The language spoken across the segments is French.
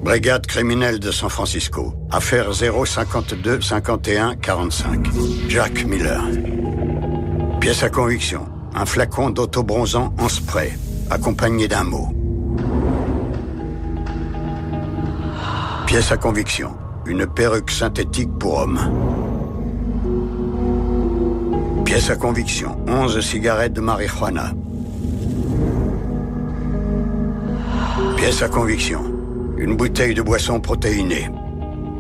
Brigade criminelle de San Francisco. Affaire 052 51 45. Jack Miller. Pièce à conviction. Un flacon d'autobronzant en spray, accompagné d'un mot. Pièce à conviction. Une perruque synthétique pour homme. Pièce à conviction. 11 cigarettes de marijuana. Pièce à conviction. Une bouteille de boisson protéinée.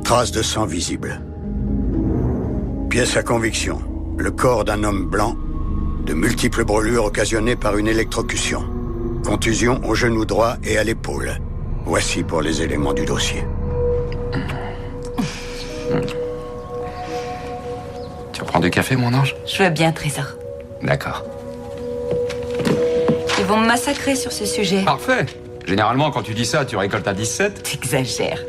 Traces de sang visibles. Pièce à conviction. Le corps d'un homme blanc. De multiples brûlures occasionnées par une électrocution. Contusion au genou droit et à l'épaule. Voici pour les éléments du dossier. Tu reprends du café, mon ange? Je veux bien, Trésor. D'accord. Ils vont me massacrer sur ce sujet. Parfait. Généralement, quand tu dis ça, tu récoltes un 17. T'exagères.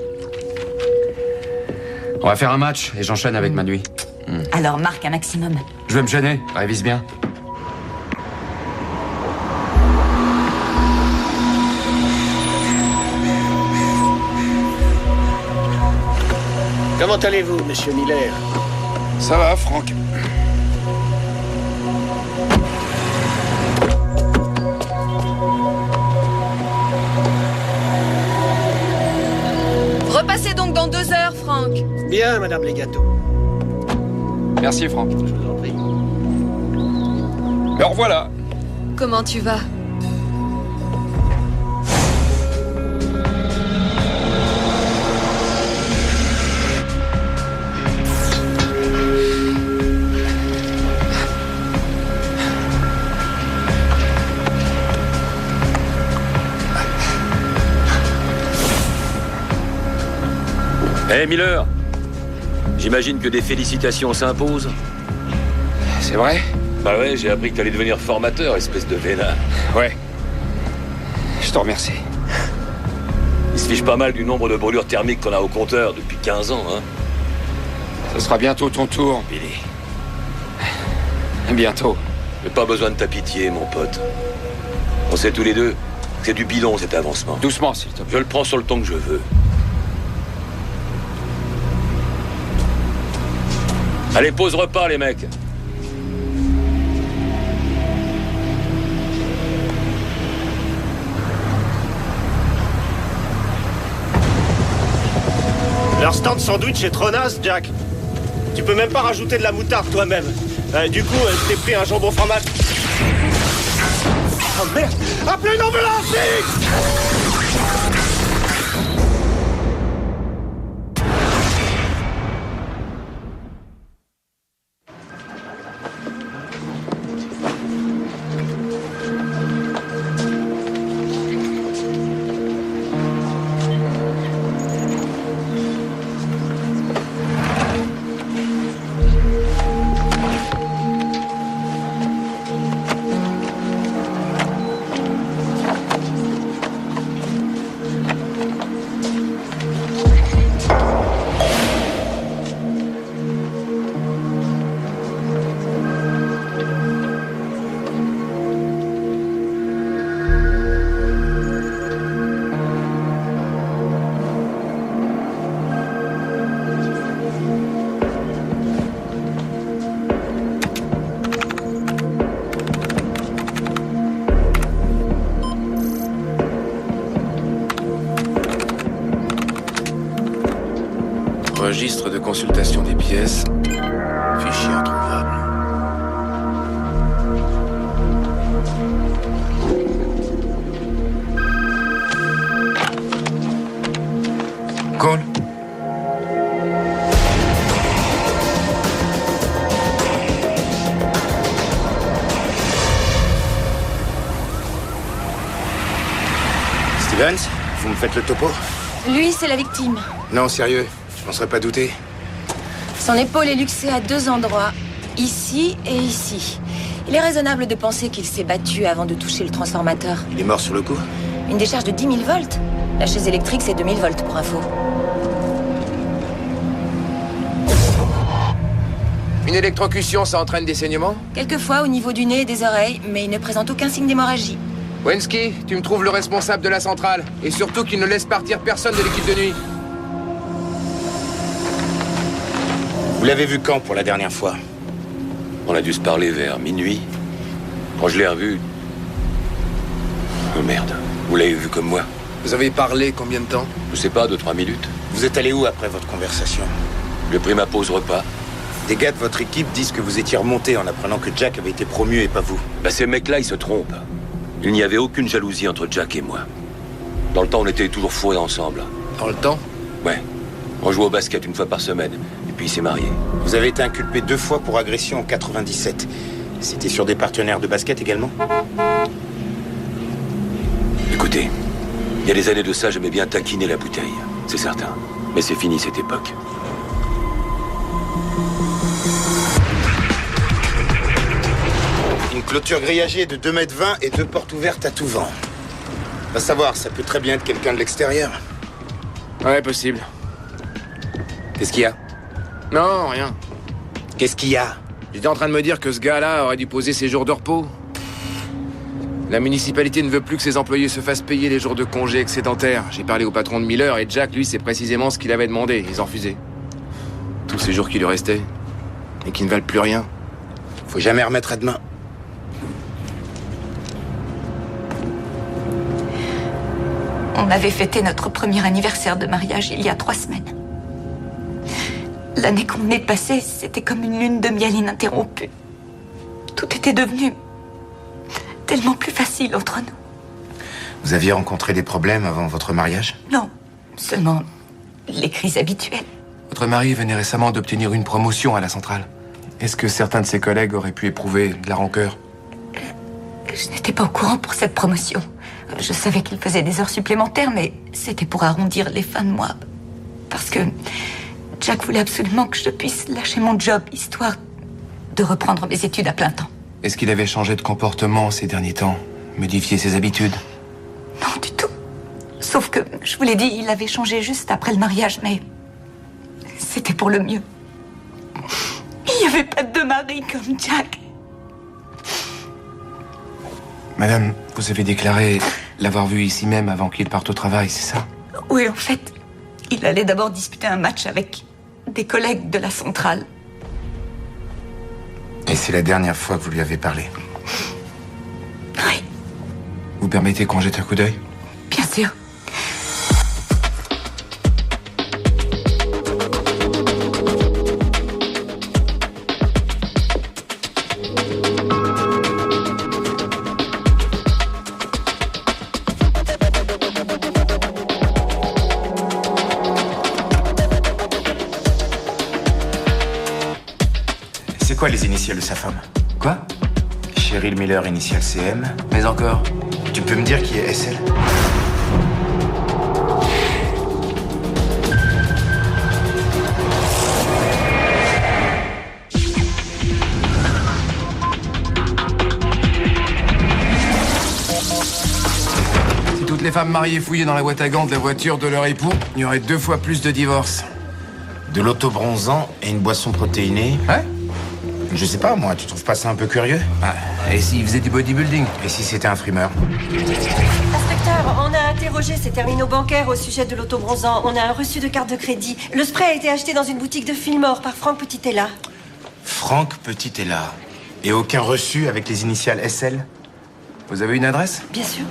On va faire un match et j'enchaîne avec ma nuit. Alors marque un maximum. Je vais me gêner. Révise bien. Comment allez-vous, monsieur Miller? Ça va, Franck. Repassez donc dans 2 heures, Franck. Bien, madame Legato. Merci, Franck. Je vous en prie. Me revoilà. Comment tu vas? Hé, Miller, j'imagine que des félicitations s'imposent. C'est vrai? Bah ouais, j'ai appris que t'allais devenir formateur, espèce de vénard. Ouais. Je te remercie. Il se fiche pas mal du nombre de brûlures thermiques qu'on a au compteur depuis 15 ans, hein. Ce sera bientôt ton tour, Billy. bientôt. J'ai pas besoin de ta pitié, mon pote. On sait tous les deux que c'est du bidon, cet avancement. Doucement, s'il te plaît. Je le prends sur le ton que je veux. Allez, pause repas, les mecs. Leur stand sandwich est trop naze, Jack. Tu peux même pas rajouter de la moutarde toi-même. Du coup, je t'ai pris un jambon fromage. Oh merde! Appelez une ambulance, vite! Registre de consultation des pièces. Fichier introuvable. Call. Stevens, vous me faites le topo? Lui, c'est la victime. Non, sérieux, je m'en serais pas douté. Son épaule est luxée à 2 endroits, ici et ici. Il est raisonnable de penser qu'il s'est battu avant de toucher le transformateur. Il est mort sur le coup? Une décharge de 10 000 volts. La chaise électrique, c'est 2000 volts pour info. Une électrocution, ça entraîne des saignements? Quelquefois au niveau du nez et des oreilles, mais il ne présente aucun signe d'hémorragie. Wensky, tu me trouves le responsable de la centrale. Et surtout qu'il ne laisse partir personne de l'équipe de nuit. Vous l'avez vu quand pour la dernière fois? On a dû se parler vers minuit. Quand je l'ai revu... Oh merde, vous l'avez vu comme moi? Vous avez parlé combien de temps? Je sais pas, 2-3 minutes. Vous êtes allé où après votre conversation? J'ai pris ma pause repas. Des gars de votre équipe disent que vous étiez remonté en apprenant que Jack avait été promu et pas vous. Bah ces mecs-là, ils se trompent. Il n'y avait aucune jalousie entre Jack et moi. Dans le temps, on était toujours fourrés ensemble. Dans le temps? Ouais. On jouait au basket une fois par semaine. Et puis il s'est marié. Vous avez été inculpé 2 fois pour agression en 97. C'était sur des partenaires de basket également? Écoutez, il y a des années de ça, j'aimais bien taquiner la bouteille. C'est certain. Mais c'est fini cette époque. Une clôture grillagée de 2,20 m et 2 portes ouvertes à tout vent. Va savoir, ça peut très bien être quelqu'un de l'extérieur. Ouais, possible. Qu'est-ce qu'il y a? Non, rien. Qu'est-ce qu'il y a? J'étais en train de me dire que ce gars-là aurait dû poser ses jours de repos. La municipalité ne veut plus que ses employés se fassent payer les jours de congé excédentaires. J'ai parlé au patron de Miller et Jack, lui, c'est précisément ce qu'il avait demandé. Ils ont refusé. Tous ces jours qui lui restaient. Et qui ne valent plus rien. Faut jamais remettre à demain. On avait fêté notre premier anniversaire de mariage il y a 3 semaines. L'année qu'on est passée, c'était comme une lune de miel ininterrompue. Tout était devenu tellement plus facile entre nous. Vous aviez rencontré des problèmes avant votre mariage? Non, seulement les crises habituelles. Votre mari venait récemment d'obtenir une promotion à la centrale. Est-ce que certains de ses collègues auraient pu éprouver de la rancœur? Je n'étais pas au courant pour cette promotion. Je savais qu'il faisait des heures supplémentaires, mais c'était pour arrondir les fins de mois. Parce que Jack voulait absolument que je puisse lâcher mon job, histoire de reprendre mes études à plein temps. Est-ce qu'il avait changé de comportement ces derniers temps? Modifié ses habitudes? Non, du tout. Sauf que, je vous l'ai dit, il avait changé juste après le mariage, mais c'était pour le mieux. Il n'y avait pas de mari comme Jack. Madame, vous avez déclaré l'avoir vu ici même avant qu'il parte au travail, c'est ça? Oui, en fait, il allait d'abord disputer un match avec des collègues de la centrale. Et c'est la dernière fois que vous lui avez parlé? Oui. Vous permettez qu'on jette un coup d'œil? Bien sûr. C'est quoi les initiales de sa femme? Quoi? Cheryl Miller, initiale CM. Mais encore? Tu peux me dire qui est SL? Si toutes les femmes mariées fouillaient dans la boîte à gants de la voiture de leur époux, il y aurait 2 fois plus de divorces. De l'autobronzant et une boisson protéinée? Ouais? Je sais pas, moi, tu trouves pas ça un peu curieux? Et s'il faisait du bodybuilding? Et si c'était un frimeur? Inspecteur, on a interrogé ces terminaux bancaires au sujet de l'autobronzant. On a un reçu de carte de crédit. Le spray a été acheté dans une boutique de Fillmore par Franck Petitella. Franck Petitella. Et aucun reçu avec les initiales SL? Vous avez une adresse? Bien sûr.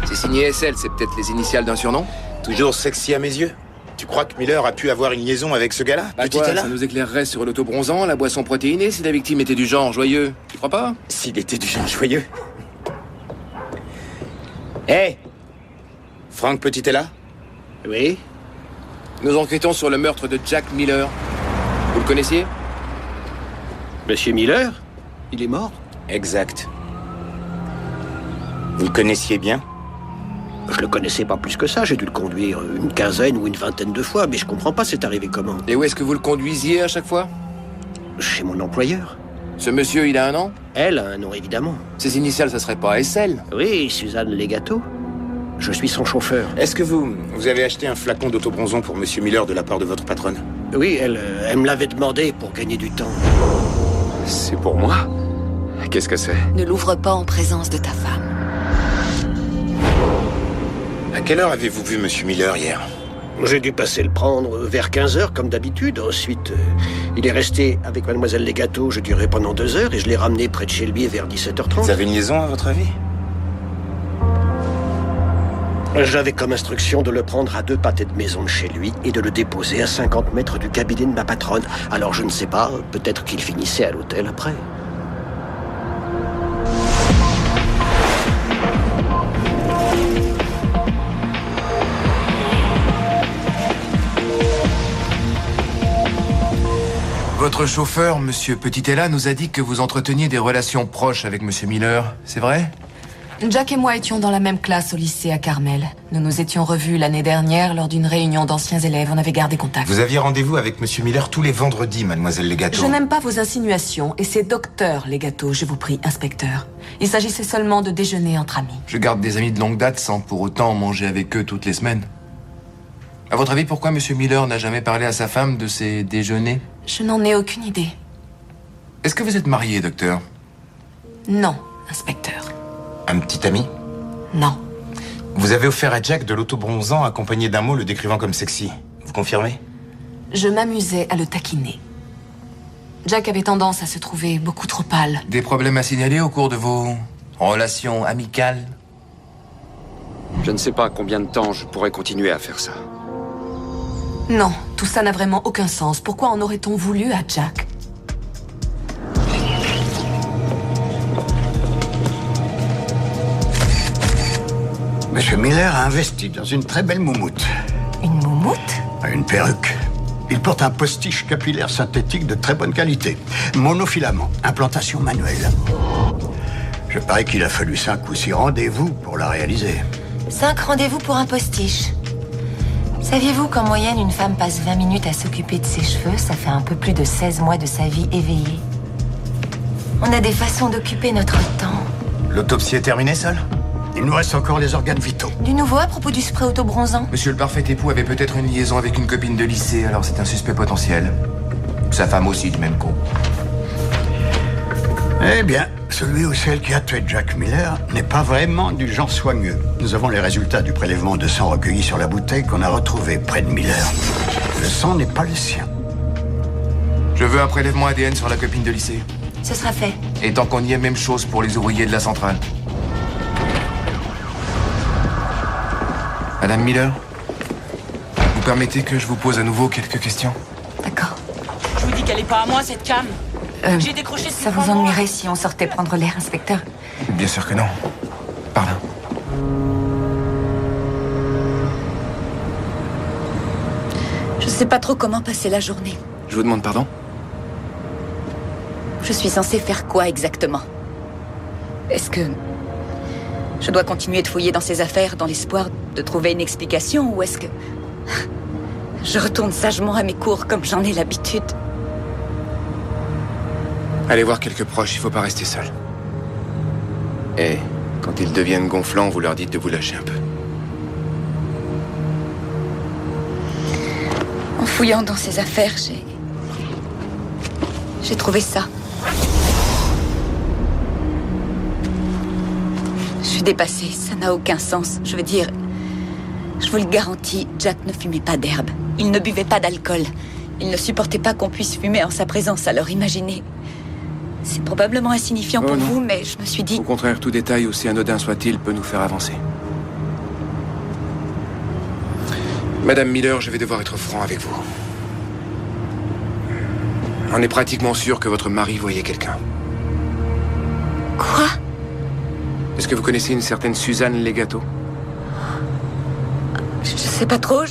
C'est signé SL, c'est peut-être les initiales d'un surnom? Toujours sexy à mes yeux. Tu crois que Miller a pu avoir une liaison avec ce gars-là? Ça nous éclairerait sur l'autobronzant, la boisson protéinée, si la victime était du genre joyeux. Tu crois pas? S'il était du genre joyeux. Hé! Franck Petitella? Oui? Nous enquêtons sur le meurtre de Jack Miller. Vous le connaissiez? Monsieur Miller? Il est mort? Exact. Vous le connaissiez bien? Je le connaissais pas plus que ça, j'ai dû le conduire une quinzaine ou une vingtaine de fois, mais je comprends pas c'est arrivé comment. Et où est-ce que vous le conduisiez à chaque fois? Chez mon employeur. Ce monsieur, il a un nom? Elle a un nom, évidemment. Ses initiales, ça serait pas SL? Oui, Suzanne Legato. Je suis son chauffeur. Est-ce que vous avez acheté un flacon d'autobronzant pour Monsieur Miller de la part de votre patronne? Oui, elle me l'avait demandé pour gagner du temps. C'est pour moi? Qu'est-ce que c'est? Ne l'ouvre pas en présence de ta femme. À quelle heure avez-vous vu Monsieur Miller hier? J'ai dû passer le prendre vers 15h comme d'habitude. Ensuite, il est resté avec Mademoiselle Legato, je dirais, pendant 2 heures et je l'ai ramené près de chez lui vers 17h30. Vous avez une liaison à votre avis? J'avais comme instruction de le prendre à 2 pâtés de maison de chez lui et de le déposer à 50 mètres du cabinet de ma patronne. Alors je ne sais pas, peut-être qu'il finissait à l'hôtel après. Votre chauffeur, Monsieur Petitella, nous a dit que vous entreteniez des relations proches avec Monsieur Miller. C'est vrai? Jack et moi étions dans la même classe au lycée à Carmel. Nous nous étions revus l'année dernière lors d'une réunion d'anciens élèves. On avait gardé contact. Vous aviez rendez-vous avec Monsieur Miller tous les vendredis, Mademoiselle Legato. Je n'aime pas vos insinuations, et c'est docteur Legato, je vous prie, inspecteur. Il s'agissait seulement de déjeuner entre amis. Je garde des amis de longue date sans pour autant manger avec eux toutes les semaines. À votre avis, pourquoi Monsieur Miller n'a jamais parlé à sa femme de ses déjeuners? Je n'en ai aucune idée. Est-ce que vous êtes marié, docteur? Non, inspecteur. Un petit ami? Non. Vous avez offert à Jack de l'autobronzant accompagné d'un mot le décrivant comme sexy. Vous confirmez? Je m'amusais à le taquiner. Jack avait tendance à se trouver beaucoup trop pâle. Des problèmes à signaler au cours de vos relations amicales? Je ne sais pas combien de temps je pourrais continuer à faire ça. Non, tout ça n'a vraiment aucun sens. Pourquoi en aurait-on voulu à Jack? Monsieur Miller a investi dans une très belle moumoute. Une moumoute? Une perruque. Il porte un postiche capillaire synthétique de très bonne qualité. Monofilament, implantation manuelle. Je parie qu'il a fallu 5 ou 6 rendez-vous pour la réaliser. 5 rendez-vous pour un postiche. Saviez-vous qu'en moyenne, une femme passe 20 minutes à s'occuper de ses cheveux? Ça fait un peu plus de 16 mois de sa vie éveillée. On a des façons d'occuper notre temps. L'autopsie est terminée, seule? Il nous reste encore les organes vitaux. Du nouveau à propos du spray autobronzant? Monsieur le parfait époux avait peut-être une liaison avec une copine de lycée, alors c'est un suspect potentiel. Sa femme aussi, du même coup. Eh bien, celui ou celle qui a tué Jack Miller n'est pas vraiment du genre soigneux. Nous avons les résultats du prélèvement de sang recueilli sur la bouteille qu'on a retrouvé près de Miller. Le sang n'est pas le sien. Je veux un prélèvement ADN sur la copine de lycée. Ce sera fait. Et tant qu'on y est, même chose pour les ouvriers de la centrale. Madame Miller, vous permettez que je vous pose à nouveau quelques questions? D'accord. Je vous dis qu'elle est pas à moi, cette cam. J'ai décroché Ça vous ennuierait si on sortait prendre l'air, inspecteur? Bien sûr que non. Par là. Je sais pas trop comment passer la journée. Je vous demande pardon? Je suis censée faire quoi exactement? Est-ce que je dois continuer de fouiller dans ses affaires dans l'espoir de trouver une explication, ou est-ce que je retourne sagement à mes cours comme j'en ai l'habitude? Allez voir quelques proches, il faut pas rester seul. Et quand ils deviennent gonflants, vous leur dites de vous lâcher un peu. En fouillant dans ses affaires, j'ai trouvé ça. Je suis dépassée, ça n'a aucun sens. Je veux dire, je vous le garantis, Jack ne fumait pas d'herbe. Il ne buvait pas d'alcool. Il ne supportait pas qu'on puisse fumer en sa présence, alors imaginez. C'est probablement insignifiant pour vous, mais je me suis dit... Au contraire, tout détail, aussi anodin soit-il, peut nous faire avancer. Madame Miller, je vais devoir être franc avec vous. On est pratiquement sûr que votre mari voyait quelqu'un. Quoi? Est-ce que vous connaissez une certaine Suzanne Legato? Je sais pas trop,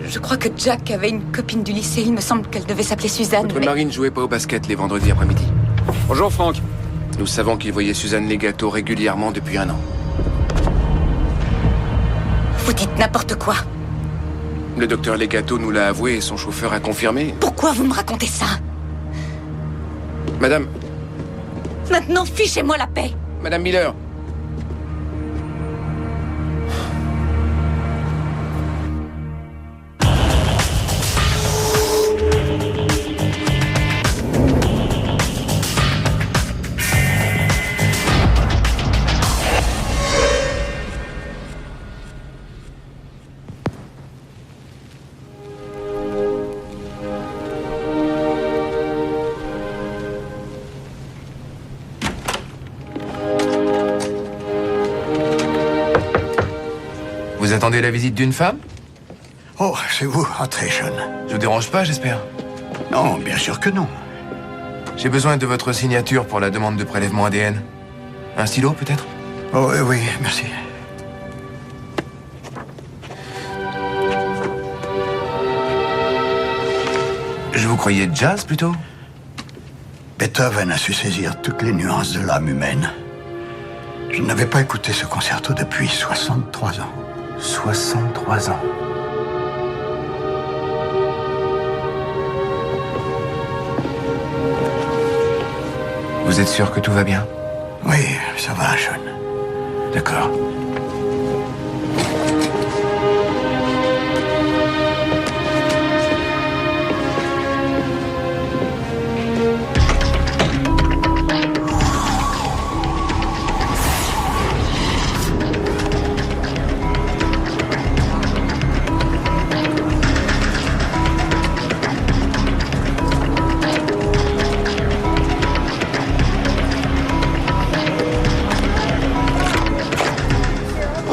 je crois que Jack avait une copine du lycée. Il me semble qu'elle devait s'appeler Suzanne, Votre mari ne jouait pas au basket les vendredis après-midi. Bonjour, Franck. Nous savons qu'il voyait Suzanne Legato régulièrement depuis 1 an. Vous dites n'importe quoi. Le docteur Legato nous l'a avoué et son chauffeur a confirmé. Pourquoi vous me racontez ça? Madame... Maintenant, fichez-moi la paix. Madame Miller. Vous attendez la visite d'une femme? Oh, c'est vous, entrez, jeune. Je vous dérange pas, j'espère? Non, bien sûr que non. J'ai besoin de votre signature pour la demande de prélèvement ADN. Un stylo, peut-être? Oh, oui, merci. Je vous croyais jazz, plutôt? Beethoven a su saisir toutes les nuances de l'âme humaine. Je n'avais pas écouté ce concerto depuis 63 ans. 63 ans. Vous êtes sûr que tout va bien? Oui, ça va, jeune. D'accord.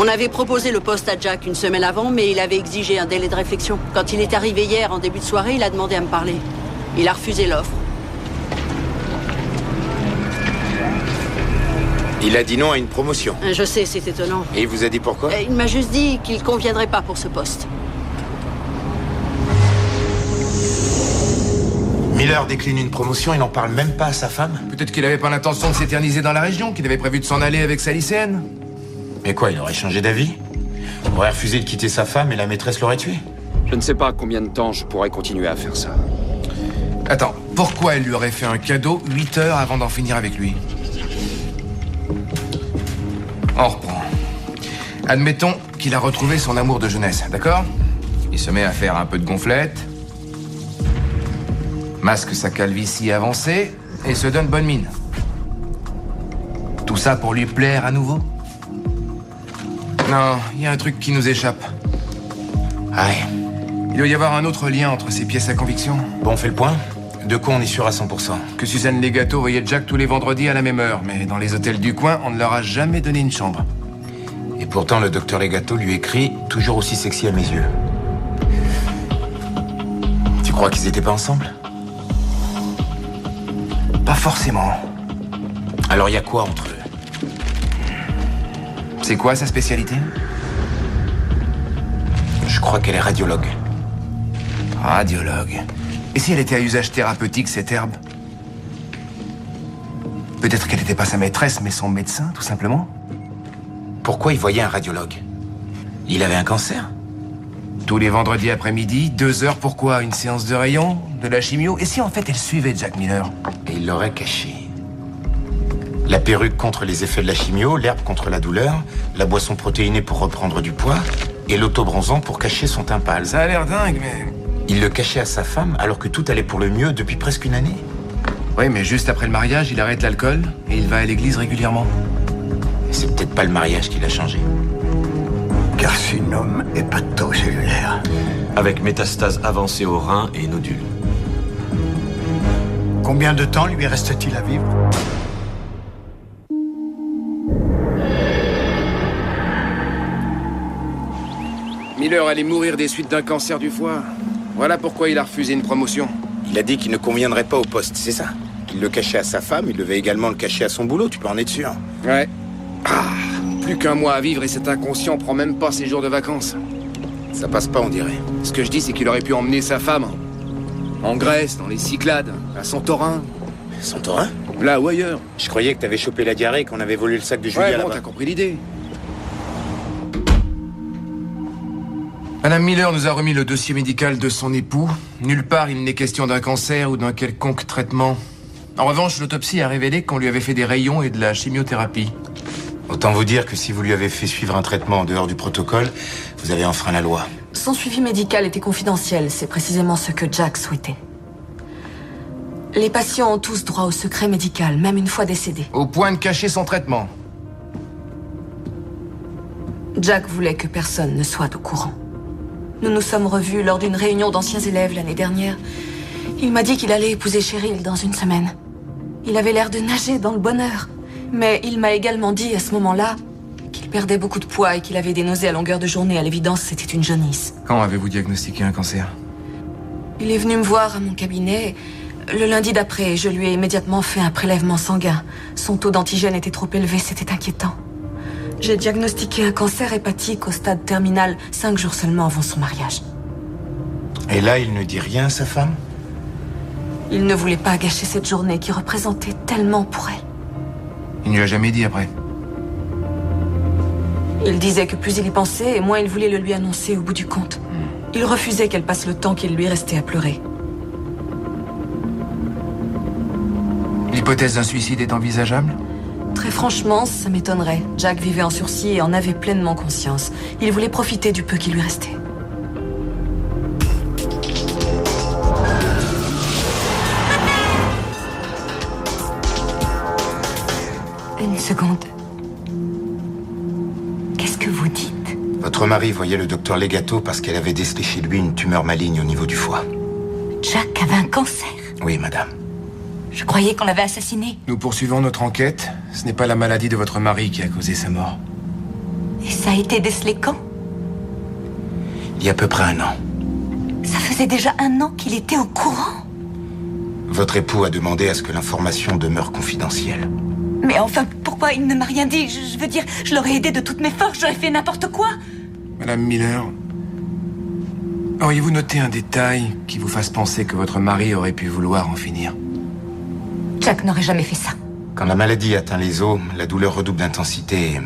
On avait proposé le poste à Jack une semaine avant, mais il avait exigé un délai de réflexion. Quand il est arrivé hier, en début de soirée, il a demandé à me parler. Il a refusé l'offre. Il a dit non à une promotion. Je sais, c'est étonnant. Et il vous a dit pourquoi? Il m'a juste dit qu'il ne conviendrait pas pour ce poste. Miller décline une promotion et n'en parle même pas à sa femme? Peut-être qu'il avait pas l'intention de s'éterniser dans la région, qu'il avait prévu de s'en aller avec sa lycéenne. Mais quoi, il aurait changé d'avis? Il aurait refusé de quitter sa femme et la maîtresse l'aurait tué? Je ne sais pas combien de temps je pourrais continuer à faire ça. Attends, pourquoi elle lui aurait fait un cadeau 8 heures avant d'en finir avec lui? On reprend. Admettons qu'il a retrouvé son amour de jeunesse, d'accord? Il se met à faire un peu de gonflette, masque sa calvitie avancée et se donne bonne mine. Tout ça pour lui plaire à nouveau? Non, il y a un truc qui nous échappe. Ouais. Il doit y avoir un autre lien entre ces pièces à conviction. Bon, on fait le point? De quoi on est sûr à 100%? Que Suzanne Legato voyait Jack tous les vendredis à la même heure, mais dans les hôtels du coin, on ne leur a jamais donné une chambre. Et pourtant, le docteur Legato lui écrit « toujours aussi sexy à mes yeux ». Tu crois qu'ils étaient pas ensemble? Pas forcément. Alors il y a quoi entre eux? C'est quoi sa spécialité? Je crois qu'elle est radiologue. Radiologue. Et si elle était à usage thérapeutique, cette herbe? Peut-être qu'elle n'était pas sa maîtresse, mais son médecin, tout simplement? Pourquoi il voyait un radiologue? Il avait un cancer? Tous les vendredis après-midi, 2 heures, pourquoi? Une séance de rayons? De la chimio? Et si en fait elle suivait Jack Miller? Et il l'aurait caché. La perruque contre les effets de la chimio, l'herbe contre la douleur, la boisson protéinée pour reprendre du poids, et l'autobronzant pour cacher son teint pâle. Ça a l'air dingue, mais... Il le cachait à sa femme alors que tout allait pour le mieux depuis presque une année. Oui, mais juste après le mariage, il arrête l'alcool et il va à l'église régulièrement. Et c'est peut-être pas le mariage qui l'a changé. Carcinome hépatocellulaire. Avec métastase avancée au rein et nodules. Combien de temps lui reste-t-il à vivre? Miller allait mourir des suites d'un cancer du foie. Voilà pourquoi il a refusé une promotion. Il a dit qu'il ne conviendrait pas au poste, c'est ça? Qu'il le cachait à sa femme, il devait également le cacher à son boulot, tu peux en être sûr. Ouais. Ah, plus qu'un mois à vivre et cet inconscient prend même pas ses jours de vacances. Ça passe pas, on dirait. Ce que je dis, c'est qu'il aurait pu emmener sa femme en Grèce, dans les Cyclades, à Santorin. Santorin? Là ou ailleurs. Je croyais que t'avais chopé la diarrhée et qu'on avait volé le sac de Julia Ouais, là-bas. bon, t'as compris l'idée. Madame Miller nous a remis le dossier médical de son époux. Nulle part il n'est question d'un cancer ou d'un quelconque traitement. En revanche, l'autopsie a révélé qu'on lui avait fait des rayons et de la chimiothérapie. Autant vous dire que si vous lui avez fait suivre un traitement en dehors du protocole, vous avez enfreint la loi. Son suivi médical était confidentiel, c'est précisément ce que Jack souhaitait. Les patients ont tous droit au secret médical, même une fois décédés. Au point de cacher son traitement. Jack voulait que personne ne soit au courant. Nous nous sommes revus lors d'une réunion d'anciens élèves l'année dernière. Il m'a dit qu'il allait épouser Cheryl dans une semaine. Il avait l'air de nager dans le bonheur. Mais il m'a également dit à ce moment-là qu'il perdait beaucoup de poids et qu'il avait des nausées à longueur de journée. À l'évidence, c'était une jaunisse. Quand avez-vous diagnostiqué un cancer? Il est venu me voir à mon cabinet le lundi d'après et je lui ai immédiatement fait un prélèvement sanguin. Son taux d'antigène était trop élevé, c'était inquiétant. J'ai diagnostiqué un cancer hépatique au stade terminal 5 jours seulement avant son mariage. Et là, il ne dit rien à sa femme? Il ne voulait pas gâcher cette journée qui représentait tellement pour elle. Il ne lui a jamais dit après? Il disait que plus il y pensait, et moins il voulait le lui annoncer au bout du compte. Il refusait qu'elle passe le temps qu'il lui restait à pleurer. L'hypothèse d'un suicide est envisageable? Très franchement, ça m'étonnerait. Jack vivait en sursis et en avait pleinement conscience. Il voulait profiter du peu qui lui restait. Une seconde. Qu'est-ce que vous dites? Votre mari voyait le docteur Legato parce qu'elle avait décelé chez lui une tumeur maligne au niveau du foie. Jack avait un cancer? Oui, madame. Je croyais qu'on l'avait assassiné. Nous poursuivons notre enquête. Ce n'est pas la maladie de votre mari qui a causé sa mort. Et ça a été décelé quand? Il y a à peu près 1 an. Ça faisait déjà 1 an qu'il était au courant. Votre époux a demandé à ce que l'information demeure confidentielle. Mais enfin, pourquoi il ne m'a rien dit? Je veux dire, je l'aurais aidé de toutes mes forces, j'aurais fait n'importe quoi. Madame Miller, auriez-vous noté un détail qui vous fasse penser que votre mari aurait pu vouloir en finir? Jack n'aurait jamais fait ça. Quand la maladie atteint les os, la douleur redouble d'intensité et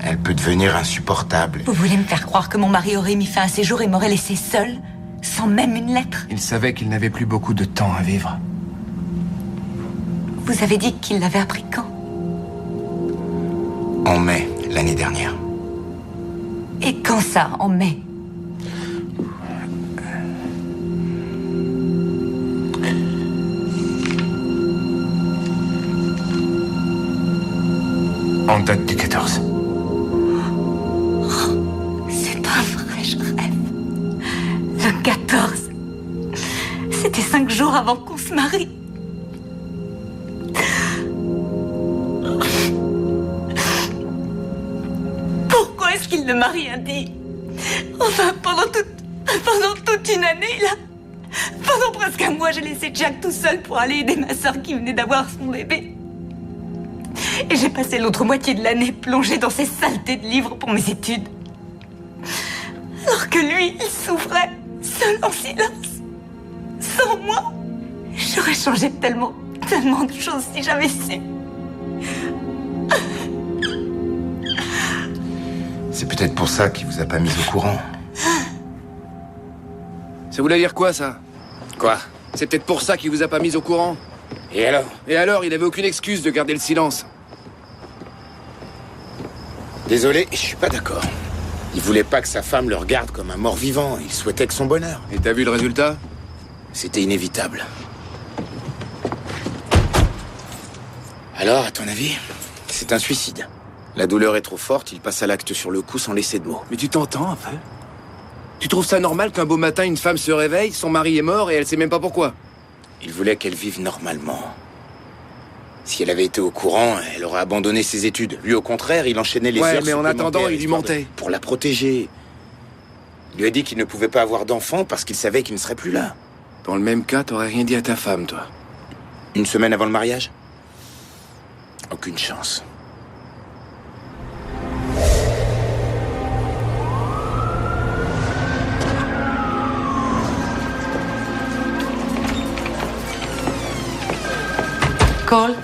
elle peut devenir insupportable. Vous voulez me faire croire que mon mari aurait mis fin à ses jours et m'aurait laissé seule, sans même une lettre? Il savait qu'il n'avait plus beaucoup de temps à vivre. Vous avez dit qu'il l'avait appris quand? En mai, l'année dernière. Et quand ça, en mai? En date du 14. C'est pas vrai, je rêve. Le 14. C'était 5 jours avant qu'on se marie. Pourquoi est-ce qu'il ne m'a rien dit? Enfin, pendant toute une année, là. Pendant presque 1 mois, j'ai laissé Jack tout seul pour aller aider ma sœur qui venait d'avoir son bébé. Et j'ai passé l'autre moitié de l'année plongée dans ces saletés de livres pour mes études. Alors que lui, il souffrait, seul en silence. Sans moi, j'aurais changé tellement de choses si j'avais su. C'est peut-être pour ça qu'il vous a pas mis au courant. Ça voulait dire quoi, ça? Quoi? C'est peut-être pour ça qu'il vous a pas mis au courant. Et alors? Et alors, il avait aucune excuse de garder le silence. Désolé, je suis pas d'accord. Il voulait pas que sa femme le regarde comme un mort-vivant. Il souhaitait que son bonheur. Et t'as vu le résultat? C'était inévitable. Alors, à ton avis? C'est un suicide. La douleur est trop forte, il passe à l'acte sur le coup sans laisser de mots. Mais tu t'entends un peu? Tu trouves ça normal qu'un beau matin, une femme se réveille, son mari est mort et elle sait même pas pourquoi? Il voulait qu'elle vive normalement. Si elle avait été au courant, elle aurait abandonné ses études. Lui, au contraire, il enchaînait les heures mais en attendant, il lui mentait. Pour la protéger. Il lui a dit qu'il ne pouvait pas avoir d'enfant parce qu'il savait qu'il ne serait plus là. Dans le même cas, t'aurais rien dit à ta femme, toi. 1 semaine avant le mariage? Aucune chance. Cole?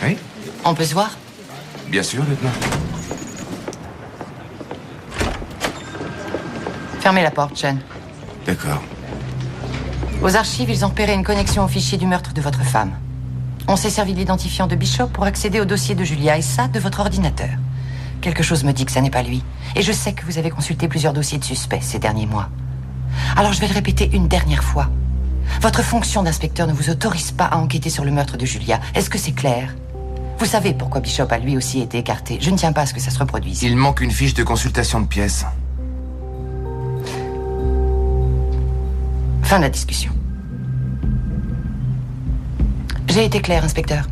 Oui? On peut se voir? Bien sûr, lieutenant. Fermez la porte, Chen. D'accord. Aux archives, ils ont repéré une connexion au fichier du meurtre de votre femme. On s'est servi de l'identifiant de Bishop pour accéder au dossier de Julia, et ça, de votre ordinateur. Quelque chose me dit que ça n'est pas lui. Et je sais que vous avez consulté plusieurs dossiers de suspects ces derniers mois. Alors je vais le répéter une dernière fois. Votre fonction d'inspecteur ne vous autorise pas à enquêter sur le meurtre de Julia. Est-ce que c'est clair? Vous savez pourquoi Bishop a lui aussi été écarté. Je ne tiens pas à ce que ça se reproduise. Il manque une fiche de consultation de pièces. Fin de la discussion. J'ai été clair, inspecteur.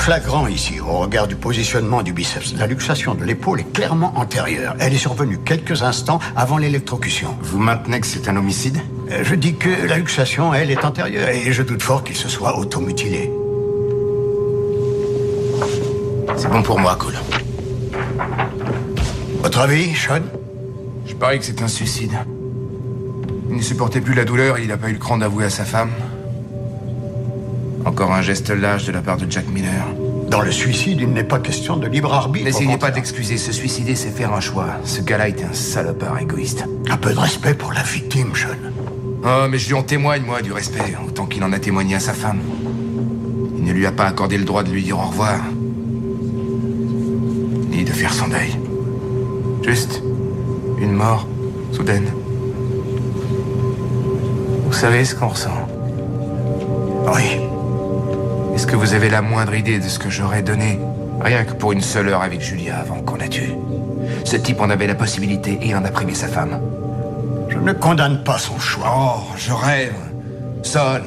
flagrant ici, au regard du positionnement du biceps. La luxation de l'épaule est clairement antérieure. Elle est survenue quelques instants avant l'électrocution. Vous maintenez que c'est un homicide? Je dis que la luxation, elle, est antérieure, et je doute fort qu'il se soit automutilé. C'est bon pour moi, Cole. Votre avis, Sean? Je parie que c'est un suicide. Il ne supportait plus la douleur et il n'a pas eu le cran d'avouer à sa femme. Encore un geste lâche de la part de Jack Miller. Dans le suicide, il n'est pas question de libre arbitre. N'essayez pas d'excuser. Se suicider, c'est faire un choix. Ce gars-là était un salopard égoïste. Un peu de respect pour la victime, Sean. Oh, mais je lui en témoigne, moi, du respect. Autant qu'il en a témoigné à sa femme. Il ne lui a pas accordé le droit de lui dire au revoir. Ni de faire son deuil. Juste une mort soudaine. Vous savez ce qu'on ressent? Oui. Est-ce que vous avez la moindre idée de ce que j'aurais donné, rien que pour une seule heure avec Julia avant qu'on la tue? Ce type en avait la possibilité et en a privé sa femme. Je ne condamne pas son choix. Oh, je rêve. Sol.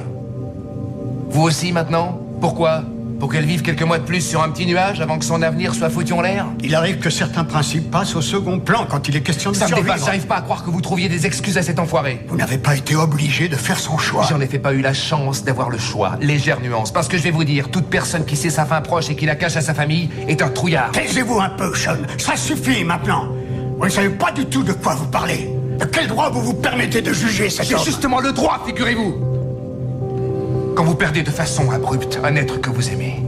Vous aussi maintenant? Pourquoi? Pour qu'elle vive quelques mois de plus sur un petit nuage avant que son avenir soit foutu en l'air? Il arrive que certains principes passent au second plan quand il est question de survivre. Ça me dépasse, j'arrive pas à croire que vous trouviez des excuses à cet enfoiré. Vous n'avez pas été obligé de faire son choix. J'en ai fait pas eu la chance d'avoir le choix. Légère nuance. Parce que je vais vous dire, toute personne qui sait sa fin proche et qui la cache à sa famille est un trouillard. Taisez-vous un peu, Sean. Ça suffit maintenant. Vous ne savez pas du tout de quoi vous parlez. De quel droit vous vous permettez de juger cet homme? C'est justement le droit, figurez-vous. Quand vous perdez de façon abrupte un être que vous aimez,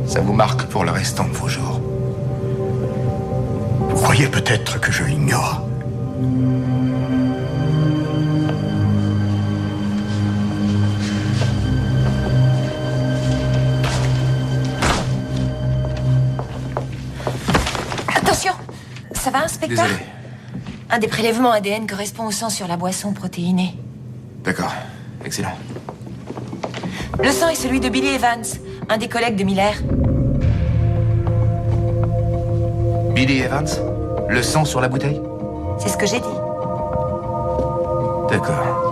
ça vous marque pour le restant de vos jours. Vous croyez peut-être que je l'ignore. Attention! Ça va, inspecteur? Désolé. Un des prélèvements ADN correspond au sang sur la boisson protéinée. D'accord. Excellent. Le sang est celui de Billy Evans, un des collègues de Miller. Billy Evans? Le sang sur la bouteille? C'est ce que j'ai dit. D'accord.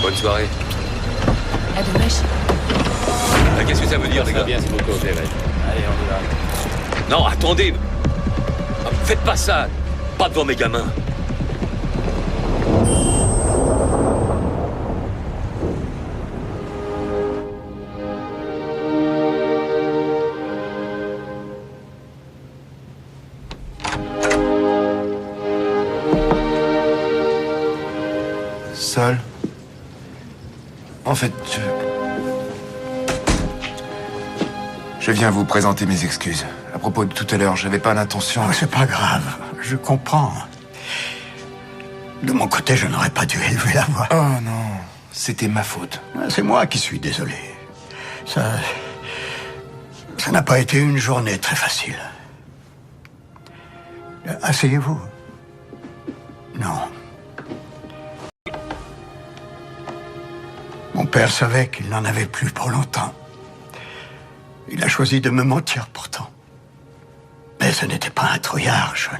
Bonne soirée. À demain. Qu'est-ce que ça veut dire, les gars? Bien, c'est beaucoup, Allez, on y va. Non, attendez. Faites pas ça. Pas devant mes gamins. Sol. En fait, je viens vous présenter mes excuses. À propos de tout à l'heure, j'avais pas l'intention... Oh, c'est pas grave, je comprends. De mon côté, je n'aurais pas dû élever la voix. Oh non, c'était ma faute. C'est moi qui suis désolé. Ça n'a pas été une journée très facile. Asseyez-vous. Non. Mon père savait qu'il n'en avait plus pour longtemps. Il a choisi de me mentir pourtant. Mais ce n'était pas un trouillard, Sean.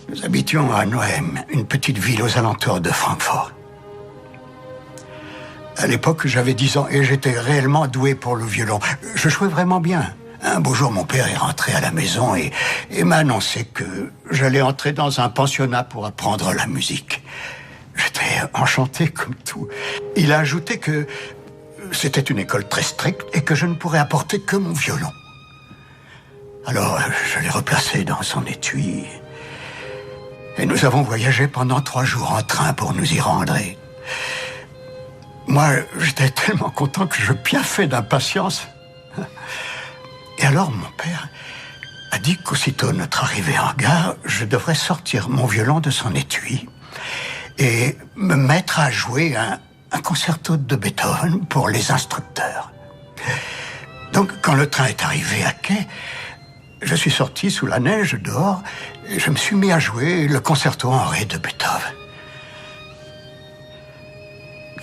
Nous habitions à Noem, une petite ville aux alentours de Francfort. À l'époque, j'avais 10 ans et j'étais réellement doué pour le violon. Je jouais vraiment bien. Un beau jour, mon père est rentré à la maison et m'a annoncé que j'allais entrer dans un pensionnat pour apprendre la musique. J'étais enchanté comme tout. Il a ajouté que c'était une école très stricte et que je ne pourrais apporter que mon violon. Alors, je l'ai replacé dans son étui. Et nous avons voyagé pendant 3 jours en train pour nous y rendre. Et moi, j'étais tellement content que je piaffais d'impatience. Et alors, mon père a dit qu'aussitôt notre arrivée en gare, je devrais sortir mon violon de son étui et me mettre à jouer un concerto de Beethoven pour les instructeurs. Donc, quand le train est arrivé à quai, je suis sorti sous la neige dehors et je me suis mis à jouer le concerto en ré de Beethoven.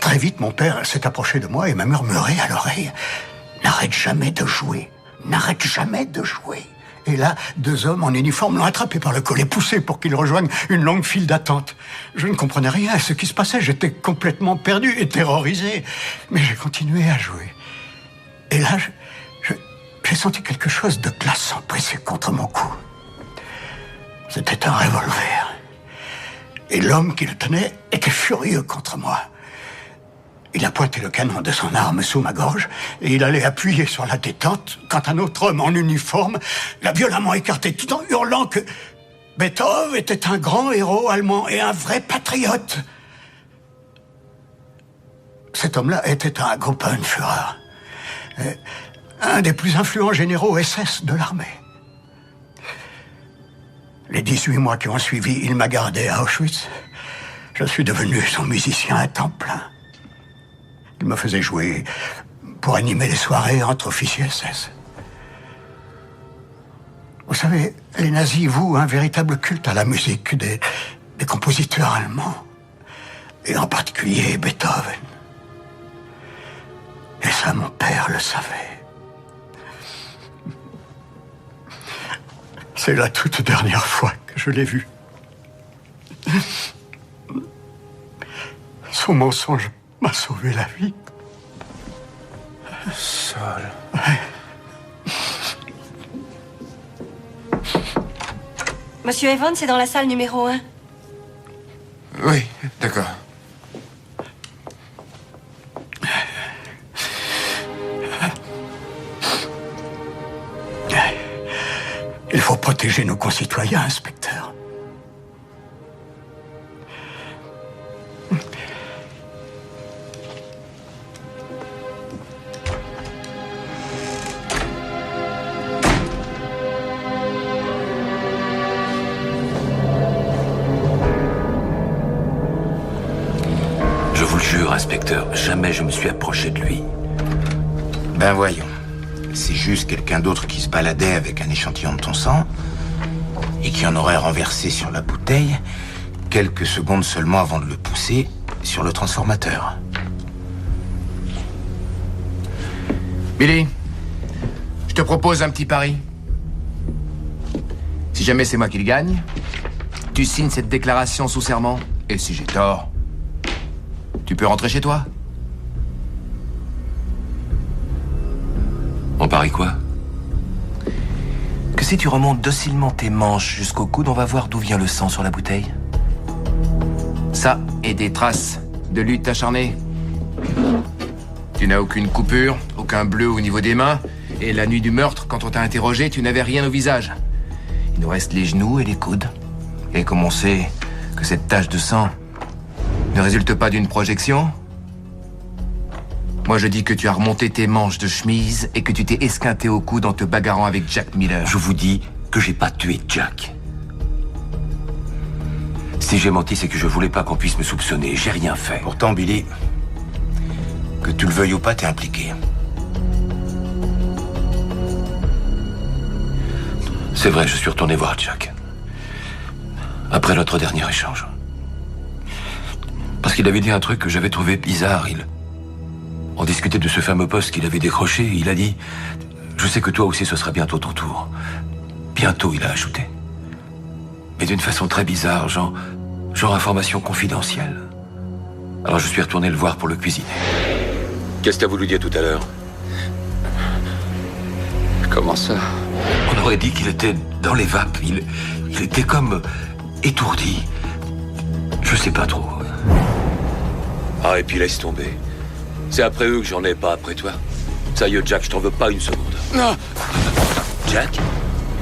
Très vite, mon père s'est approché de moi et m'a murmuré à l'oreille « N'arrête jamais de jouer, n'arrête jamais de jouer ». Et là, 2 hommes en uniforme l'ont attrapé par le collet, poussé pour qu'il rejoigne une longue file d'attente. Je ne comprenais rien à ce qui se passait, j'étais complètement perdu et terrorisé. Mais j'ai continué à jouer. Et là, j'ai senti quelque chose de glaçant pressé contre mon cou. C'était un revolver. Et l'homme qui le tenait était furieux contre moi. Il a pointé le canon de son arme sous ma gorge et il allait appuyer sur la détente quand un autre homme en uniforme l'a violemment écarté tout en hurlant que Beethoven était un grand héros allemand et un vrai patriote. Cet homme-là était un Gruppenführer, un des plus influents généraux SS de l'armée. Les 18 mois qui ont suivi, il m'a gardé à Auschwitz. Je suis devenu son musicien à temps plein. Il me faisait jouer pour animer les soirées entre officiers SS. Vous savez, les nazis vouent un véritable culte à la musique des compositeurs allemands, et en particulier Beethoven. Et ça, mon père le savait. C'est la toute dernière fois que je l'ai vu. Son mensonge m'a sauvé la vie. Sol. Ouais. Monsieur Evans, c'est dans la salle numéro 1. Oui, d'accord. Il faut protéger nos concitoyens, inspecteur. Je vous le jure, inspecteur, jamais je me suis approché de lui. Ben voyons. C'est juste quelqu'un d'autre qui se baladait avec un échantillon de ton sang et qui en aurait renversé sur la bouteille quelques secondes seulement avant de le pousser sur le transformateur. Billy, je te propose un petit pari. Si jamais c'est moi qui le gagne, tu signes cette déclaration sous serment. Et si j'ai tort, tu peux rentrer chez toi. On parie quoi? Que si tu remontes docilement tes manches jusqu'au coude, on va voir d'où vient le sang sur la bouteille. Ça et des traces de lutte acharnée. Tu n'as aucune coupure, aucun bleu au niveau des mains. Et la nuit du meurtre, quand on t'a interrogé, tu n'avais rien au visage. Il nous reste les genoux et les coudes. Et comme on sait que cette tache de sang ne résulte pas d'une projection, moi je dis que tu as remonté tes manches de chemise et que tu t'es esquinté au coude en te bagarrant avec Jack Miller. Je vous dis que j'ai pas tué Jack. Si j'ai menti, c'est que je voulais pas qu'on puisse me soupçonner. J'ai rien fait. Pourtant, Billy, que tu le veuilles ou pas, t'es impliqué. C'est vrai, je suis retourné voir Jack. Après notre dernier échange. Parce qu'il avait dit un truc que j'avais trouvé bizarre. On discutait de ce fameux poste qu'il avait décroché et il a dit « Je sais que toi aussi ce sera bientôt ton tour. » Bientôt, il a ajouté. Mais d'une façon très bizarre, genre information confidentielle. Alors je suis retourné le voir pour le cuisiner. Qu'est-ce que t'as voulu dire tout à l'heure? Comment ça? On aurait dit qu'il était dans les vapes. Il était comme étourdi. Je sais pas trop. Ah, et puis laisse tomber. C'est après eux que j'en ai, pas après toi. Ça y est, Jack, je t'en veux pas une seconde. Non. Jack?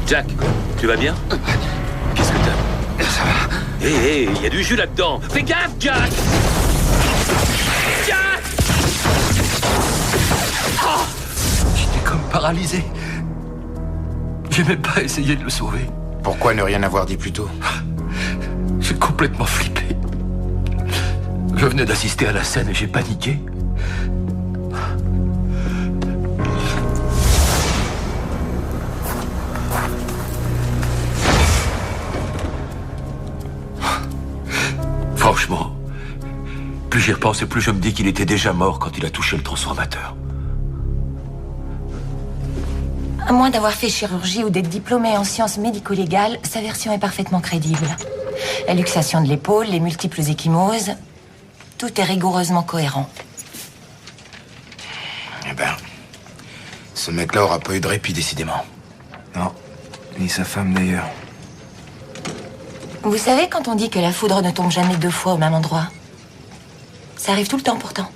Jack, tu vas bien? Qu'est-ce que t'as? Ça va. Hé, il y a du jus là-dedans. Fais gaffe, Jack! Jack! Oh! J'étais comme paralysé. J'ai même pas essayé de le sauver. Pourquoi ne rien avoir dit plus tôt? J'ai complètement flippé. Je venais d'assister à la scène et j'ai paniqué. Franchement, plus j'y repense et plus je me dis qu'il était déjà mort quand il a touché le transformateur. À moins d'avoir fait chirurgie ou d'être diplômé en sciences médico-légales, sa version est parfaitement crédible. La luxation de l'épaule, les multiples ecchymoses, tout est rigoureusement cohérent. Eh ben, ce mec-là aura pas eu de répit, décidément. Non, ni sa femme d'ailleurs. Vous savez quand on dit que la foudre ne tombe jamais deux fois au même endroit? Ça arrive tout le temps pourtant.